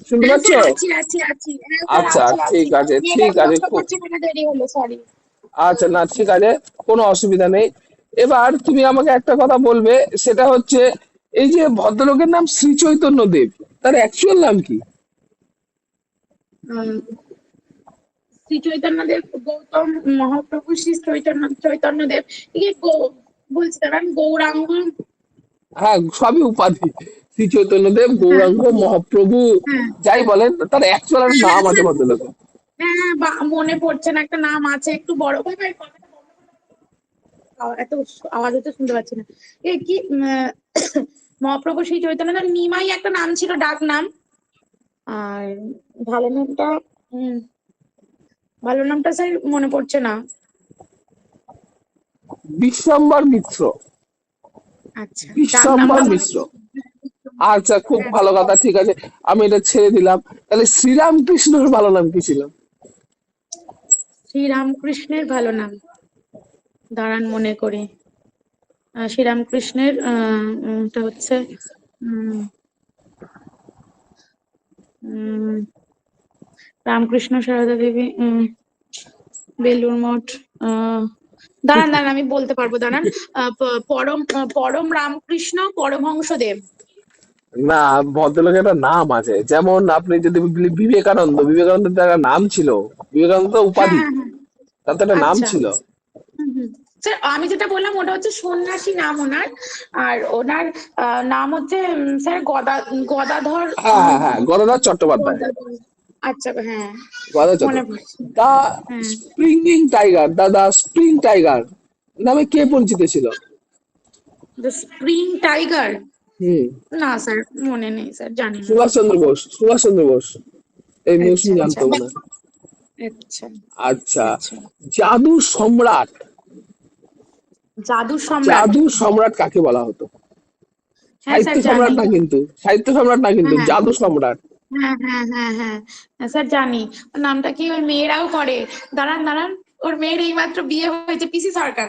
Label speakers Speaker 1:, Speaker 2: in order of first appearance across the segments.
Speaker 1: শুনতে
Speaker 2: হ্যাঁ
Speaker 1: পাচ্ছ?
Speaker 2: স্যার, আছি আছি আছি, হ্যাঁ স্যার
Speaker 1: আচ্ছা,
Speaker 2: আছি আছি।
Speaker 1: ঠিক আছে,
Speaker 2: নেটওয়ার্ক
Speaker 1: ঠিক আছে,
Speaker 2: নষ্ট
Speaker 1: খুব
Speaker 2: করছে বলে দেরি হলো, সরি।
Speaker 1: আচ্ছা, না ঠিক আছে, কোনো অসুবিধা নেই। এবার তুমি আমাকে একটা কথা বলবে, সেটা হচ্ছে এই যে ভদ্রলোকের নাম শ্রী চৈতন্য দেব, তার অ্যাকচুয়াল নাম কি?
Speaker 2: শ্রী চৈতন্যদেব, গৌতম মহাপ্রভু শ্রী চৈতন্যদেব। বলছি দাঁড়ান, গৌরাঙ্গ।
Speaker 1: হ্যাঁ, সবই উপাধি। শ্রী চৈতন্য দেব,
Speaker 2: হ্যাঁ
Speaker 1: গৌরাঙ্গ মহাপ্রভু,
Speaker 2: হ্যাঁ
Speaker 1: যাই বলেন, তার অ্যাকচুয়াল
Speaker 2: হ্যাঁ
Speaker 1: নাম আছে
Speaker 2: স্যার।
Speaker 1: ভদ্রলোকের।
Speaker 2: হ্যাঁ হ্যাঁ, মনে পড়ছে না, একটা নাম আছে, একটু বড় ভাই ভাই কথাটা বন্ধ করো। এত আওয়াজ হচ্ছে, শুনতে পাচ্ছি না। এ কি মহাপ্রভু শ্রী চৈতন্য নিমাই একটা নাম ছিল, ডাক নাম। আর ভালো নামটা, উম ভালো নামটা স্যার মনে পড়ছে না।
Speaker 1: বিশ্বম্বর মিত্র।
Speaker 2: আচ্ছা, ডাক
Speaker 1: বিশ্বম্বর
Speaker 2: নামটা মনে
Speaker 1: মিশ্র।
Speaker 2: পড়ছে।
Speaker 1: আচ্ছা, খুব
Speaker 2: হ্যাঁ
Speaker 1: ভালো
Speaker 2: স্যার।
Speaker 1: কথা, ঠিক আছে, আমি এটা ছেড়ে দিলাম। তাহলে শ্রীরামকৃষ্ণর ভালো নাম কি ছিল?
Speaker 2: শ্রীরামকৃষ্ণের ভালো নাম, দাঁড়ান মনে করি। শ্রীরামকৃষ্ণের টা হচ্ছে উম উম রামকৃষ্ণ সারদা দেবী, বেলুর মঠ। আহ দাঁড়ান দাঁড়ান, আমি বলতে পারবো, দাঁড়ান। পরম রামকৃষ্ণ পরমহংস দেব।
Speaker 1: না, ভদ্রলোকের একটা নাম আছে, যেমন আপনি যদি বিবেকানন্দ, বিবেকানন্দের তো একটা নাম ছিল। বিবেকানন্দ তো
Speaker 2: হ্যাঁ
Speaker 1: উপাধি,
Speaker 2: হ্যাঁ হ্যাঁ।
Speaker 1: তার তো একটা নাম
Speaker 2: আচ্ছা।
Speaker 1: ছিল।
Speaker 2: হুম। স্যার আমি যেটা বললাম ওটা হচ্ছে সন্ন্যাসী নাম ওনার। আর ওনার নাম হচ্ছে স্যার গদাধর।
Speaker 1: হ্যাঁ হ্যাঁ হ্যাঁ, গদাধর চট্টোপাধ্যায়।
Speaker 2: গদাধর। আচ্ছা হ্যাঁ,
Speaker 1: গদাধর
Speaker 2: মনে
Speaker 1: চট্টোপাধ্যায়।
Speaker 2: পড়ছে।
Speaker 1: দা
Speaker 2: হ্যাঁ।
Speaker 1: স্প্রিংিং টাইগার, দাদা স্প্রিং টাইগার নামে কে পরিচিত ছিল?
Speaker 2: The spring tiger.
Speaker 1: হুম।
Speaker 2: না স্যার, মনে নেই স্যার, জানি না।
Speaker 1: সুভাষচন্দ্র বোস, সুভাষচন্দ্র বোস। এই
Speaker 2: আচ্ছা
Speaker 1: মৌসুমি
Speaker 2: আচ্ছা
Speaker 1: জানতো মনে হয়।
Speaker 2: আচ্ছা
Speaker 1: আচ্ছা,
Speaker 2: আচ্ছা।
Speaker 1: জাদু সম্রাট।
Speaker 2: জাদু সম্রাট।
Speaker 1: জাদু সম্রাট কাকে বলা হতো?
Speaker 2: হ্যাঁ
Speaker 1: সাহিত্য
Speaker 2: স্যার জানি।
Speaker 1: সম্রাট না কিন্তু, সাহিত্য সম্রাট না কিন্তু,
Speaker 2: হ্যাঁ হ্যাঁ
Speaker 1: জাদু সম্রাট।
Speaker 2: হ্যাঁ হ্যাঁ হ্যাঁ হ্যাঁ স্যার জানি। ওর নামটা কি, ওই মেয়েরাও করে। দাঁড়ান দাঁড়ান, ওর মেয়ের এইমাত্র বিয়ে হয়েছে, পিসি সরকার।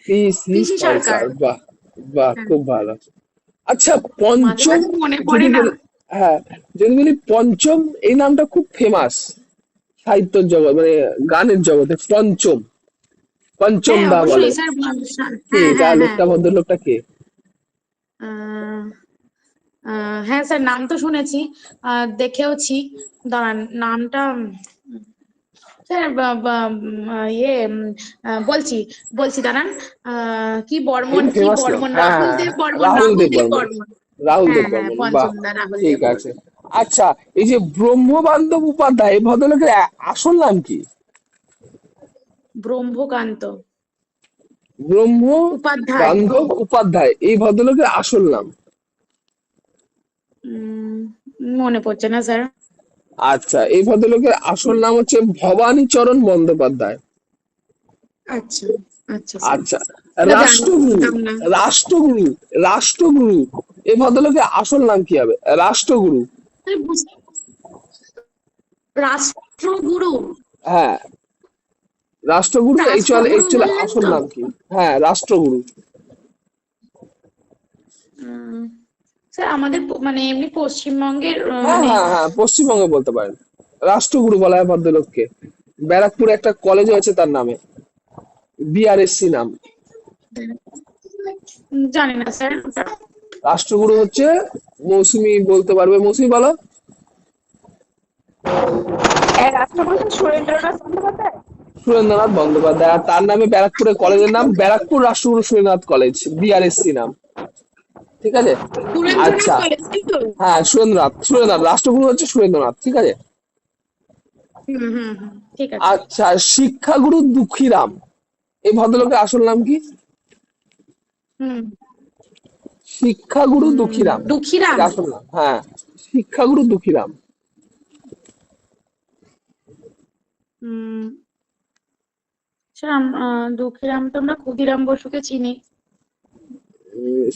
Speaker 1: পি সি
Speaker 2: পিসি সরকার।
Speaker 1: সরকার, বাহ, বাহ,
Speaker 2: হ্যাঁ,
Speaker 1: খুব ভালো। আচ্ছা,
Speaker 2: মাঝে
Speaker 1: পঞ্চম,
Speaker 2: মাঝে মনে পড়ে
Speaker 1: যদি
Speaker 2: না।
Speaker 1: বলি, হ্যাঁ, যদি বলি পঞ্চম, এই নামটা খুব ফেমাস সাহিত্য জগৎ, মানে গানের জগতে, পঞ্চম, পঞ্চম
Speaker 2: হ্যাঁ
Speaker 1: দা বলে।
Speaker 2: অবশ্যই স্যার।
Speaker 1: কে
Speaker 2: হ্যাঁ
Speaker 1: তা
Speaker 2: হ্যাঁ হ্যাঁ।
Speaker 1: লোকটা, ভদ্রলোকটা কে?
Speaker 2: আহ, হ্যাঁ স্যার, নাম তো শুনেছি, দেখেওছি। দাঁড়ান নামটা, স্যার বলছি বলছি, দাঁড়ান। কি বর্মন,
Speaker 1: খুব
Speaker 2: কি
Speaker 1: ফেমাস লোক,
Speaker 2: বর্মন,
Speaker 1: হ্যাঁ
Speaker 2: রাহুল
Speaker 1: হ্যাঁ
Speaker 2: দেব
Speaker 1: হ্যাঁ,
Speaker 2: বর্মন,
Speaker 1: রাহুল
Speaker 2: রাহুল
Speaker 1: দেব
Speaker 2: দেব
Speaker 1: বর্মন।
Speaker 2: বর্মন।
Speaker 1: রাহুল
Speaker 2: হ্যাঁ
Speaker 1: দেব
Speaker 2: হ্যাঁ,
Speaker 1: বর্মন, বাহ,
Speaker 2: পঞ্চম দা রাহুল
Speaker 1: ঠিক
Speaker 2: দেব
Speaker 1: আছে।
Speaker 2: বর্মন।
Speaker 1: আচ্ছা, এই যে ব্রহ্মবান্ধব উপাধ্যায়, এই ভদ্রলোকের আসল নাম কি?
Speaker 2: ব্রহ্মকান্ত
Speaker 1: ব্রহ্ম
Speaker 2: উপাধ্যায়।
Speaker 1: বান্ধব উপাধ্যায়, এই ভদ্রলোকের আসল নাম?
Speaker 2: উম মনে পড়ছে না স্যার।
Speaker 1: আচ্ছা, এই ভদ্রলোকের আসল নাম হচ্ছে ভবানীচরণ বন্দ্যোপাধ্যায়।
Speaker 2: আচ্ছা আচ্ছা স্যার,
Speaker 1: আচ্ছা,
Speaker 2: এটা
Speaker 1: রাষ্ট্রগুরু,
Speaker 2: জানতাম না।
Speaker 1: রাষ্ট্রগুরু, রাষ্ট্রগুরু, এই ভদ্রলোকের আসল নাম কি হবে? রাষ্ট্রগুরু।
Speaker 2: আমি রাষ্ট্রগুরু।
Speaker 1: হ্যাঁ, রাষ্ট্রগুরু,
Speaker 2: রাষ্ট্রগুরু
Speaker 1: একচুয়ালি
Speaker 2: বললেন
Speaker 1: আসল
Speaker 2: তো?
Speaker 1: নাম কি? হ্যাঁ, রাষ্ট্রগুরু।
Speaker 2: উম, স্যার আমাদের মানে এমনি পশ্চিমবঙ্গের
Speaker 1: হ্যাঁ
Speaker 2: মানে
Speaker 1: হ্যাঁ হ্যাঁ, পশ্চিমবঙ্গে বলতে পারেন। রাষ্ট্রগুরু বলা হয় ভদ্রলোককে। ব্যারাকপুরে একটা কলেজ আছে তার নামে, বিআরএসসি নাম।
Speaker 2: জানি না স্যার ওটা।
Speaker 1: রাষ্ট্রগুরু হচ্ছে, মৌসুমি বলতে পারবে, মৌসুমি বলো।
Speaker 2: রাষ্ট্রপতি সুরেন্দ্রনাথ বন্দ্যোপাধ্যায়।
Speaker 1: সুরেন্দ্রনাথ বন্দ্যোপাধ্যায়, আর তার নামে ব্যারাকপুরের কলেজের নাম ব্যারাকপুর রাষ্ট্রগুরু সুরেন্দ্রনাথ কলেজ, বিআরএসসি নাম। ঠিক আছে।
Speaker 2: সুরেন্দ্রনাথ
Speaker 1: আচ্ছা,
Speaker 2: কলেজ, তাই তো?
Speaker 1: হ্যাঁ, সুরেন্দ্রনাথ, সুরেন্দ্রনাথ, রাষ্ট্রগুরু হচ্ছে সুরেন্দ্রনাথ, ঠিক আছে।
Speaker 2: ঠিক আছে।
Speaker 1: আচ্ছা, শিক্ষাগুরু দুঃখীরাম, এই ভদ্রলোকের আসল নাম কি?
Speaker 2: হুম।
Speaker 1: শিক্ষাগুরু দুঃখীরাম, এর
Speaker 2: দুঃখীরাম।
Speaker 1: আসল নাম, হ্যাঁ, শিক্ষাগুরু দুঃখীরাম।
Speaker 2: হুম। স্যার দুঃখীরাম তো আমরা ক্ষুদিরাম বসুকে চিনি।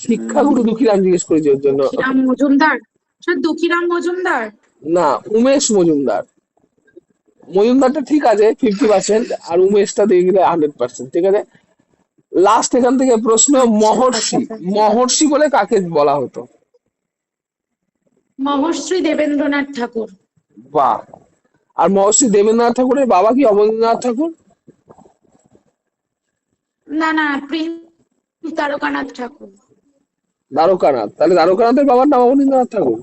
Speaker 1: শিক্ষাগুরু
Speaker 2: উম
Speaker 1: দুঃখীরাম জিজ্ঞেস করেছি ওর জন্য।
Speaker 2: দুঃখীরাম মজুমদার। স্যার দুঃখীরাম মজুমদার।
Speaker 1: না, উমেশ মজুমদার। মজুমদারটা ঠিক আছে 50%, আর উমেশটা দিয়ে গেলে 100%, ঠিক আছে। লাস্ট এখান থেকে প্রশ্ন,
Speaker 2: আচ্ছা আচ্ছা
Speaker 1: মহর্ষি,
Speaker 2: স্যার।
Speaker 1: মহর্ষি বলে কাকে বলা হতো?
Speaker 2: মহর্ষি দেবেন্দ্রনাথ ঠাকুর।
Speaker 1: বাহ। আর মহর্ষি দেবেন্দ্রনাথ ঠাকুরের বাবা কি অবনীন্দ্রনাথ ঠাকুর?
Speaker 2: না না, প্রিন্স দ্বারকানাথ ঠাকুর।
Speaker 1: দ্বারকানাথ, তাহলে দ্বারকানাথের বাবার নাম অবনীন্দ্রনাথ ঠাকুর।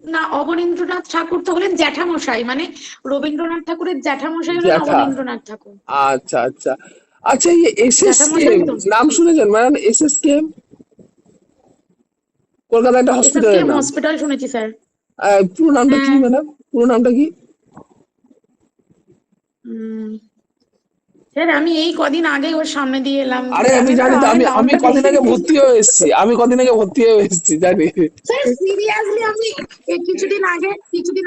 Speaker 2: না, অবনীন্দ্রনাথ ঠাকুর তো হলেন জ্যাঠামশাই, মানে রবীন্দ্রনাথ ঠাকুরের জ্যাঠামশাই হলেন
Speaker 1: জ্যাঠা।
Speaker 2: অবনীন্দ্রনাথ ঠাকুর।
Speaker 1: আচ্ছা আচ্ছা। আচ্ছা, এই এস এস
Speaker 2: জ্যাঠামশাই
Speaker 1: কেম
Speaker 2: তো।
Speaker 1: নাম শুনেছেন ম্যাডাম? এস এস কেম কলকাতা একটা হসপিটালের
Speaker 2: এসএসকেএম
Speaker 1: নাম।
Speaker 2: হসপিটাল শুনেছি স্যার।
Speaker 1: পুরো নামটা কি
Speaker 2: হ্যাঁ।
Speaker 1: ম্যাডাম? পুরো নামটা কি?
Speaker 2: উম, স্যার আমি এই কদিন আগে ওর সামনে দিয়ে এলাম,
Speaker 1: আরে আমি
Speaker 2: জানেন তো
Speaker 1: জানি তো,
Speaker 2: আমাদের
Speaker 1: আমি আমি
Speaker 2: গাউনটা
Speaker 1: কদিন
Speaker 2: দেখে।
Speaker 1: আগে ভর্তি হয়ে এসেছি, আমি কদিন আগে ভর্তি হয়ে এসেছি, জানি।
Speaker 2: স্যার সিরিয়াসলি আমি কিছুদিন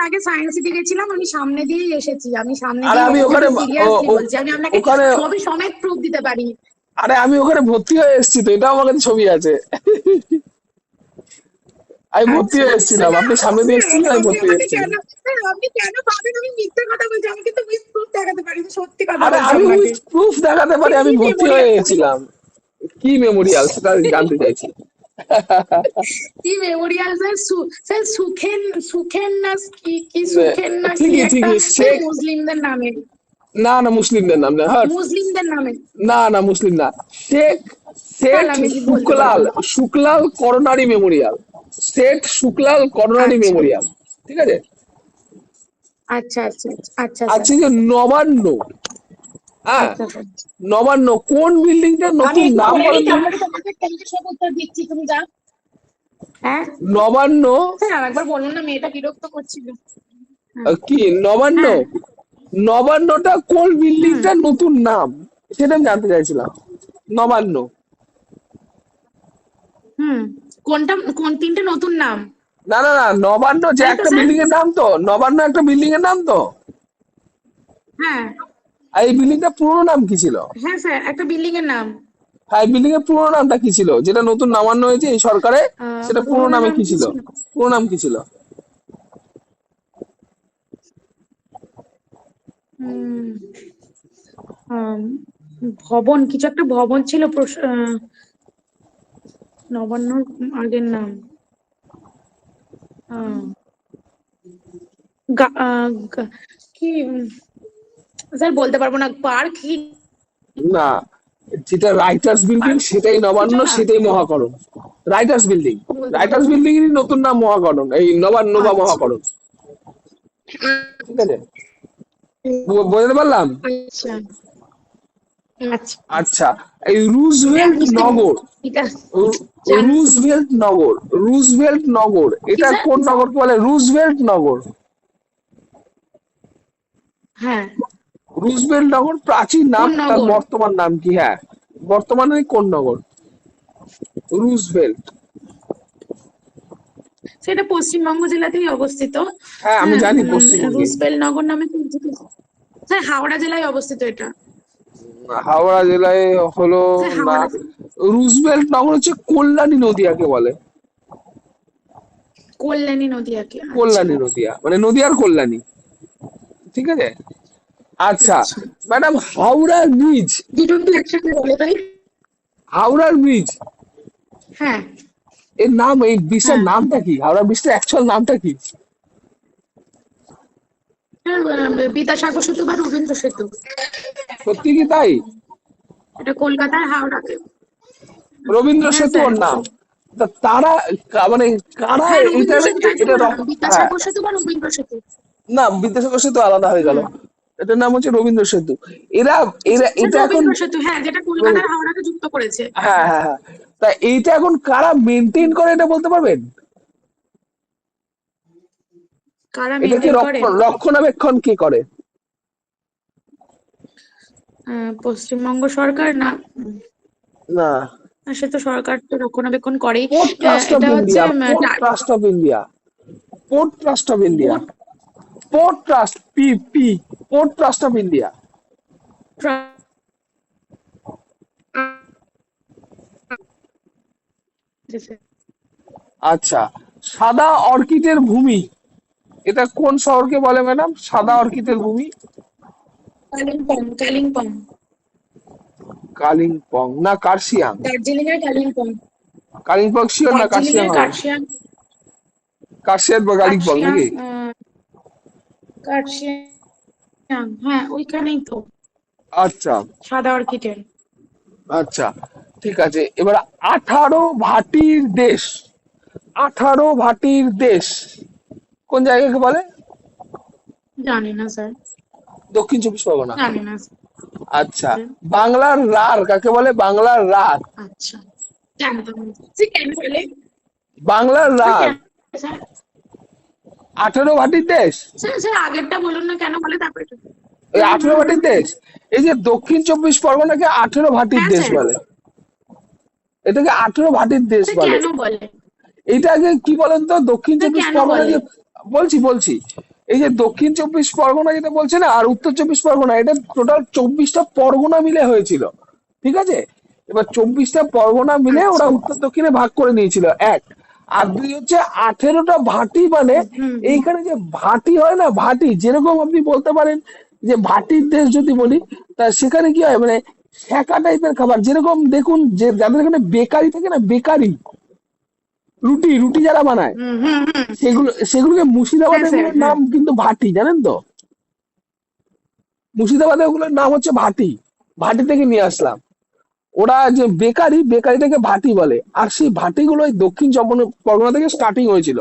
Speaker 2: আগে সায়েন্স সিটি গেছিলাম, আমি সামনে দিয়েই এসেছি, আমি সামনে
Speaker 1: আরে
Speaker 2: দিয়েই
Speaker 1: আমি
Speaker 2: এসেছি,
Speaker 1: ওখানে
Speaker 2: আমি
Speaker 1: ও-
Speaker 2: সিরিয়াসলি
Speaker 1: ও-
Speaker 2: বলছি, আমি আপনাকে
Speaker 1: ওখানে
Speaker 2: ছবি সমেত প্রুফ দিতে পারি।
Speaker 1: আরে আমি ওখানে ভর্তি হয়ে এসেছি তো, এটা আমার কাছে ছবি আছে। আমি ভর্তি
Speaker 2: আচ্ছা
Speaker 1: হয়ে
Speaker 2: আচ্ছা।
Speaker 1: এসেছিলাম, আপনি সামনে দিয়ে এসেছিলেন, আমি
Speaker 2: আপনি
Speaker 1: ভর্তি হয়ে
Speaker 2: আমাকে
Speaker 1: এসেছিলাম।
Speaker 2: কেন, স্যার আপনি কেন ভাবেন আমি মিথ্যে কথা বলছি? আমি কিন্তু প্রুফ দেখাতে পারি, আমি সত্যি কথা
Speaker 1: আরে
Speaker 2: বলছি
Speaker 1: আমি
Speaker 2: আপনাকে।
Speaker 1: উইথ প্রুফ দেখাতে
Speaker 2: আপনি
Speaker 1: পারি, আমি
Speaker 2: কি
Speaker 1: ভর্তি হয়ে
Speaker 2: মেমোরিয়াল,
Speaker 1: গেছিলাম। কি মেমোরিয়াল সেটা জানতে চাইছি।
Speaker 2: কি Memorial sir? Sir Sukhen, Sukhen না কি কি সুখেন না কি
Speaker 1: ঠিকই
Speaker 2: একটা,
Speaker 1: ঠিকই,
Speaker 2: স্যার
Speaker 1: শেখ।
Speaker 2: মুসলিমদের নামে,
Speaker 1: না না, মুসলিমদের নাম না, হ্যাঁ।
Speaker 2: মুসলিমদের নামে।
Speaker 1: না না, মুসলিম না। শেখ শেঠ
Speaker 2: তাহলে আমি কি বলতে
Speaker 1: শুক্লাল,
Speaker 2: পারবো?
Speaker 1: Sukhlal coronary Memorial. Seth Sukhlal coronary
Speaker 2: আচ্ছা
Speaker 1: মেমোরিয়াল। ঠিক আছে।
Speaker 2: আচ্ছা আচ্ছা আচ্ছা স্যার।
Speaker 1: আচ্ছা, এই যে নবান্ন, হ্যাঁ,
Speaker 2: আচ্ছা স্যার,
Speaker 1: নবান্ন কোন বিল্ডিংটা
Speaker 2: আমি
Speaker 1: নতুন
Speaker 2: একটু
Speaker 1: নাম
Speaker 2: পড়ে
Speaker 1: বলেন
Speaker 2: নিই,
Speaker 1: তো?
Speaker 2: তারপরে তোমাকে কলকে সব উত্তর দিচ্ছি, তুমি যা। হ্যাঁ
Speaker 1: নবান্ন।
Speaker 2: স্যার, আরেকবার বলুন না, মেয়েটা বিরক্ত করছিল। হ্যাঁ
Speaker 1: কি নবান্ন?
Speaker 2: হ্যাঁ।
Speaker 1: নবান্নটা কোন
Speaker 2: হুম
Speaker 1: বিল্ডিংটার নতুন নাম, সেটা আমি জানতে চাইছিলাম। নবান্ন।
Speaker 2: হুম। কোনটা, কোন তিনটে নতুন নাম?
Speaker 1: না না না, নবান্ন যে
Speaker 2: তাই তো
Speaker 1: একটা
Speaker 2: স্যার।
Speaker 1: বিল্ডিং এর নাম তো, নবান্ন একটা বিল্ডিং এর নাম তো।
Speaker 2: হ্যাঁ
Speaker 1: আর এই বিল্ডিংটা পুরোনো নাম কি ছিল?
Speaker 2: হ্যাঁ স্যার, একটা বিল্ডিং এর নাম।
Speaker 1: হ্যাঁ, এই বিল্ডিং এর পুরোনো নামটা কি ছিল, যেটা নতুন নামান্য হয়েছে এই সরকারে? সেটা পুরোনো
Speaker 2: পুরোনো
Speaker 1: নামে
Speaker 2: নাম
Speaker 1: কি
Speaker 2: কি
Speaker 1: ছিল?
Speaker 2: ছিল?
Speaker 1: পুরো নাম কি ছিল?
Speaker 2: হুম। আম, ভবন, কিছু একটা ভবন ছিল, নবান্নর আগের নাম। আহ, কি স্যার বলতে পারবো না, পার্ক কি,
Speaker 1: না, যেটা রাইটার্স বিল্ডিং
Speaker 2: পার্ক
Speaker 1: সেটাই
Speaker 2: কিছু
Speaker 1: নবান্ন,
Speaker 2: না,
Speaker 1: সেটাই মহাকরণ। রাইটার্স বিল্ডিং,
Speaker 2: বলতে
Speaker 1: রাইটার্স
Speaker 2: পারবো না।
Speaker 1: বিল্ডিং এরই নতুন নাম মহাকরণ, এই নবান্ন বা
Speaker 2: আচ্ছা
Speaker 1: মহাকরণ। ঠিক আছে, বুঝতে পারলাম।
Speaker 2: আচ্ছা আচ্ছা।
Speaker 1: আচ্ছা, এই
Speaker 2: হ্যাঁ
Speaker 1: রুজভেল্ট
Speaker 2: বুঝতে
Speaker 1: নগর,
Speaker 2: পেরেছি, এটা জানছি।
Speaker 1: রুজভেল্ট নগর, রুজভেল্ট নগর,
Speaker 2: কি
Speaker 1: এটা
Speaker 2: স্যার?
Speaker 1: কোন নগরকে বলে? রুজভেল্ট নগর।
Speaker 2: হ্যাঁ,
Speaker 1: রুজভেল্ট নগর প্রাচীন নাম,
Speaker 2: কোন
Speaker 1: তার
Speaker 2: নগর?
Speaker 1: বর্তমান নাম কি? হ্যাঁ, বর্তমানে কোন নগর? রুজভেল্ট।
Speaker 2: সেটা পশ্চিমবঙ্গ জেলাতেই অবস্থিত।
Speaker 1: হ্যাঁ, আমি
Speaker 2: হ্যাঁ,
Speaker 1: জানি পশ্চিমবঙ্গে।
Speaker 2: রুজবেল নগর নামে পরিচিত। স্যার হাওড়া জেলায় অবস্থিত এটা।
Speaker 1: হাওড়া জেলায় হলো
Speaker 2: স্যার
Speaker 1: না।
Speaker 2: হাওড়া,
Speaker 1: রুজভেল্ট নগর হচ্ছে কল্যাণী নদীয়াকে বলে।
Speaker 2: কল্যাণী নদীয়াকে, আচ্ছা
Speaker 1: কল্যাণী নদীয়া মানে নদীয়ার কল্যাণী। ঠিক আছে। আচ্ছা
Speaker 2: আচ্ছা।
Speaker 1: ম্যাডাম, হাওড়ার ব্রিজ,
Speaker 2: দুটো কি একসাথে বলে তাই?
Speaker 1: হাওড়ার ব্রিজ
Speaker 2: হ্যাঁ
Speaker 1: এর নাম, এই ব্রিজটার
Speaker 2: হ্যাঁ।
Speaker 1: নামটা কি? হাওড়া ব্রিজটার অ্যাকচুয়াল নামটা কি?
Speaker 2: স্যার, বিদ্যাসাগর সেতু বা রবীন্দ্র সেতু।
Speaker 1: সত্যি কি তাই?
Speaker 2: এটা কলকাতার হাওড়াতে।
Speaker 1: রবীন্দ্র
Speaker 2: হ্যাঁ
Speaker 1: সেতু
Speaker 2: স্যার।
Speaker 1: ওর নাম। তা তারা মানে কারা
Speaker 2: হ্যাঁ রবীন্দ্র
Speaker 1: এটা,
Speaker 2: সেতুটাই তো
Speaker 1: এটা
Speaker 2: বললাম,
Speaker 1: হ্যাঁ।
Speaker 2: বিদ্যাসাগর সেতু বা রবীন্দ্র সেতু।
Speaker 1: না, বিদ্যাসাগর সেতু আলাদা হয়ে গেল,
Speaker 2: হুম।
Speaker 1: এটার নাম হচ্ছে রবীন্দ্র সেতু। এরা এরা
Speaker 2: স্যার
Speaker 1: এটা এখন,
Speaker 2: রবীন্দ্র সেতু, হ্যাঁ, যেটা কলকাতার হাওড়াকে যুক্ত করেছে।
Speaker 1: হ্যাঁ হ্যাঁ হ্যাঁ, তা এইটা এখন কারা মেনটেন করে এটা বলতে পারবেন?
Speaker 2: কারা
Speaker 1: এটাকে
Speaker 2: মেনটেন করে?
Speaker 1: রক্ষণাবেক্ষণ কে করে?
Speaker 2: পশ্চিমবঙ্গ সরকার না?
Speaker 1: না,
Speaker 2: সে তো সরকার তো রক্ষণাবেক্ষণ করেই।
Speaker 1: পোর্ট ট্রাস্ট অফ
Speaker 2: এটা হচ্ছে
Speaker 1: India, port trust of India, port trust of India,
Speaker 2: port
Speaker 1: port trust, P P, port trust of India.
Speaker 2: Trust.
Speaker 1: আচ্ছা, সাদা অর্কিডের ভূমি, এটা কোন শহরকে বলে ম্যাডাম? সাদা অর্কিডের ভূমি?
Speaker 2: কালিম্পং, কালিম্পং।
Speaker 1: কালিম্পং না কার্শিয়াং?
Speaker 2: দার্জিলিং এর কালিম্পং।
Speaker 1: কালিম্পং শিওর না
Speaker 2: দার্জিলিং
Speaker 1: কার্শিয়াং
Speaker 2: এর
Speaker 1: হবে?
Speaker 2: কার্শিয়াং।
Speaker 1: কার্শিয়াং বা কালিম্পং
Speaker 2: কার্শিয়াং
Speaker 1: নাকি?
Speaker 2: কার্শিয়াং, হ্যাঁ ওইখানেই তো,
Speaker 1: আচ্ছা
Speaker 2: সাদা অর্কিডের।
Speaker 1: আচ্ছা, ঠিক আছে। এবার 18 ভাটির দেশ, 18 ভাটির দেশ কোন জায়গাকে বলে?
Speaker 2: জানি না স্যার,
Speaker 1: দক্ষিণ 24 পরগনা।
Speaker 2: জানি না
Speaker 1: আচ্ছা,
Speaker 2: স্যার।
Speaker 1: বাংলার রার কাকে বলে? বাংলার রার,
Speaker 2: আচ্ছা, জানতাম না। সে কেন বলে?
Speaker 1: বাংলার
Speaker 2: স্যার
Speaker 1: রার।
Speaker 2: কেন? স্যার
Speaker 1: 18 ভাটির দেশ,
Speaker 2: স্যার স্যার আগেরটা বলুন না কেন বলে, তারপরে
Speaker 1: এই
Speaker 2: হুম
Speaker 1: আঠেরো
Speaker 2: হুম হুম।
Speaker 1: ভাটির দেশ, এই যে দক্ষিণ 24 পরগনাকে 18 ভাটির
Speaker 2: হ্যাঁ
Speaker 1: দেশ
Speaker 2: স্যার,
Speaker 1: বলে, এটাকে 18 ভাটির দেশ
Speaker 2: স্যার
Speaker 1: বলে।
Speaker 2: কেন বলে?
Speaker 1: এইটাকে কি বলেন তো, দক্ষিণ
Speaker 2: স্যার
Speaker 1: চব্বিশ
Speaker 2: কেন
Speaker 1: পরগনা
Speaker 2: বলে?
Speaker 1: যে, বলছি, এই যে দক্ষিণ 24 পরগনা যেটা বলছে না, আর উত্তর 24 পরগনা, এটা টোটাল 24টা পরগনা মিলে হয়েছিল, ঠিক আছে? এবার 24টা পরগনা মিলে ওরা
Speaker 2: আচ্ছা।
Speaker 1: উত্তর দক্ষিণে ভাগ করে নিয়েছিল, এক। আর দুই হচ্ছে 18টা ভাটি, মানে
Speaker 2: হুম হুম
Speaker 1: এইখানে যে ভাটি হয় না, ভাটি, যেরকম আপনি বলতে পারেন যে ভাটির দেশ যদি বলি, তা সেখানে কি হয়, মানে শেখা টাইপের খাবার, যেরকম দেখুন যে যাদের এখানে বেকারি থাকে না, বেকারি, রুটি রুটি যারা বানায়,
Speaker 2: হুম হুম হুম।
Speaker 1: সেগুলোকে
Speaker 2: হ্যাঁ
Speaker 1: মুর্শিদাবাদে
Speaker 2: স্যার,
Speaker 1: ওগুলোর
Speaker 2: হ্যাঁ।
Speaker 1: নাম কিন্তু ভাটি, জানেন তো? মুর্শিদাবাদে ওগুলোর নাম হচ্ছে ভাটি, ভাটি থেকে নিয়ে আসলাম। ওরা যে বেকারি, বেকারিটাকে ভাটি বলে, আর সেই ভাটিগুলো ওই দক্ষিণ 24 পরগনা থেকে স্টার্টিং হয়েছিল।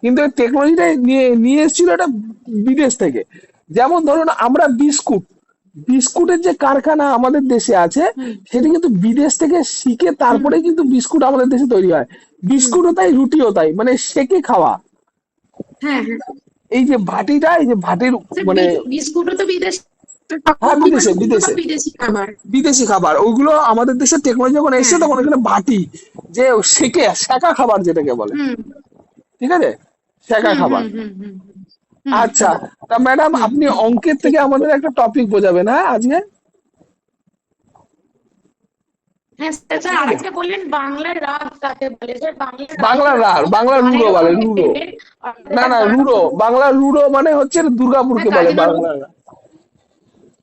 Speaker 1: কিন্তু এই টেকনোলজিটা নিয়ে নিয়ে এসেছিল এটা বিদেশ থেকে। যেমন ধরুন আমরা বিস্কুট, বিস্কুটের যে কারখানা আমাদের দেশে আছে,
Speaker 2: হুম
Speaker 1: সেটা কিন্তু বিদেশ থেকে শিখে
Speaker 2: হুম
Speaker 1: তারপরে কিন্তু বিস্কুট আমাদের দেশে তৈরি হয়।
Speaker 2: হুম।
Speaker 1: বিস্কুটও তাই, রুটিও তাই, মানে সেকে খাওয়া।
Speaker 2: হ্যাঁ হ্যাঁ
Speaker 1: এই যে ভাটিটা, এই যে ভাটির
Speaker 2: স্যার,
Speaker 1: মানে,
Speaker 2: বিস্কুটও তো বিদেশ,
Speaker 1: হ্যাঁ বিদেশে,
Speaker 2: ওগুলো তো
Speaker 1: বিদেশে
Speaker 2: বিদেশি খাবার।
Speaker 1: বিদেশি খাবার, ওইগুলো আমাদের দেশের টেকনোলজি যখন এসেছে
Speaker 2: হ্যাঁ।
Speaker 1: তখন এখানে ভাটি, যে সেকে সেকা খাবার যেটাকে বলে,
Speaker 2: হুম
Speaker 1: ঠিক আছে, সেকা
Speaker 2: হুম
Speaker 1: খাবার।
Speaker 2: হুম হুম হুম হুম
Speaker 1: আচ্ছা,
Speaker 2: হুম
Speaker 1: তা ম্যাডাম
Speaker 2: হুম
Speaker 1: আপনি
Speaker 2: হুম।
Speaker 1: অঙ্কের
Speaker 2: ঠিক
Speaker 1: থেকে
Speaker 2: আছে।
Speaker 1: আমাদের একটা টপিক বোঝাবেন, হ্যাঁ আজকে?
Speaker 2: হ্যাঁ স্যার, স্যার
Speaker 1: ঠিক আছে,
Speaker 2: আরেকটা বললেন বাংলার রাগ কাকে বলে? স্যার বাংলার রাগ
Speaker 1: বাংলার রার, বাংলার রুড়ো
Speaker 2: রানেরও
Speaker 1: বলে,
Speaker 2: হবে,
Speaker 1: রুড়ো।
Speaker 2: অর্থাৎ
Speaker 1: না
Speaker 2: এক
Speaker 1: না,
Speaker 2: গান
Speaker 1: রুড়ো,
Speaker 2: হবে।
Speaker 1: বাংলার রুড়ো মানে হচ্ছে
Speaker 2: হ্যাঁ
Speaker 1: দুর্গাপুরকে বলে
Speaker 2: কাজী নজরুল।
Speaker 1: বাংলার রার।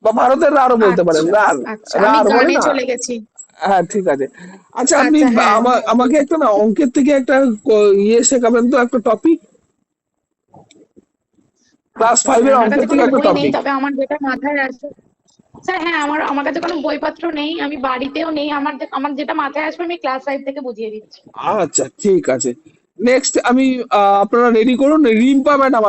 Speaker 1: বা ভারতের রারও বলতে পারেন,
Speaker 2: আচ্ছা
Speaker 1: রার,
Speaker 2: আচ্ছা, আমি
Speaker 1: রার বলে
Speaker 2: গানে
Speaker 1: না।
Speaker 2: চলে গেছি।
Speaker 1: হ্যাঁ ঠিক আছে। আচ্ছা, আপনি
Speaker 2: আচ্ছা হ্যাঁ।
Speaker 1: আমাকে একটা না অঙ্কের থেকে একটা ইয়ে শেখাবেন তো, একটা টপিক, ক্লাস
Speaker 2: আচ্ছা স্যার,
Speaker 1: ফাইভের
Speaker 2: আমার
Speaker 1: অঙ্কের
Speaker 2: কাছে
Speaker 1: থেকে
Speaker 2: কোনো
Speaker 1: একটা
Speaker 2: বই নেই,
Speaker 1: টপিক।
Speaker 2: তবে আমার যেটা মাথায় আসে। স্যার হ্যাঁ, আমার কাছে কোনো বইপত্র নেই, আমি বাড়িতেও নেই, আমার যেটা মাথায় আসবে আমি ক্লাস 5 থেকে বুঝিয়ে দিচ্ছি।
Speaker 1: আচ্ছা ঠিক আছে। নেক্সট আমি আপনারা রেডি করুন, রিম্পা ম্যাডাম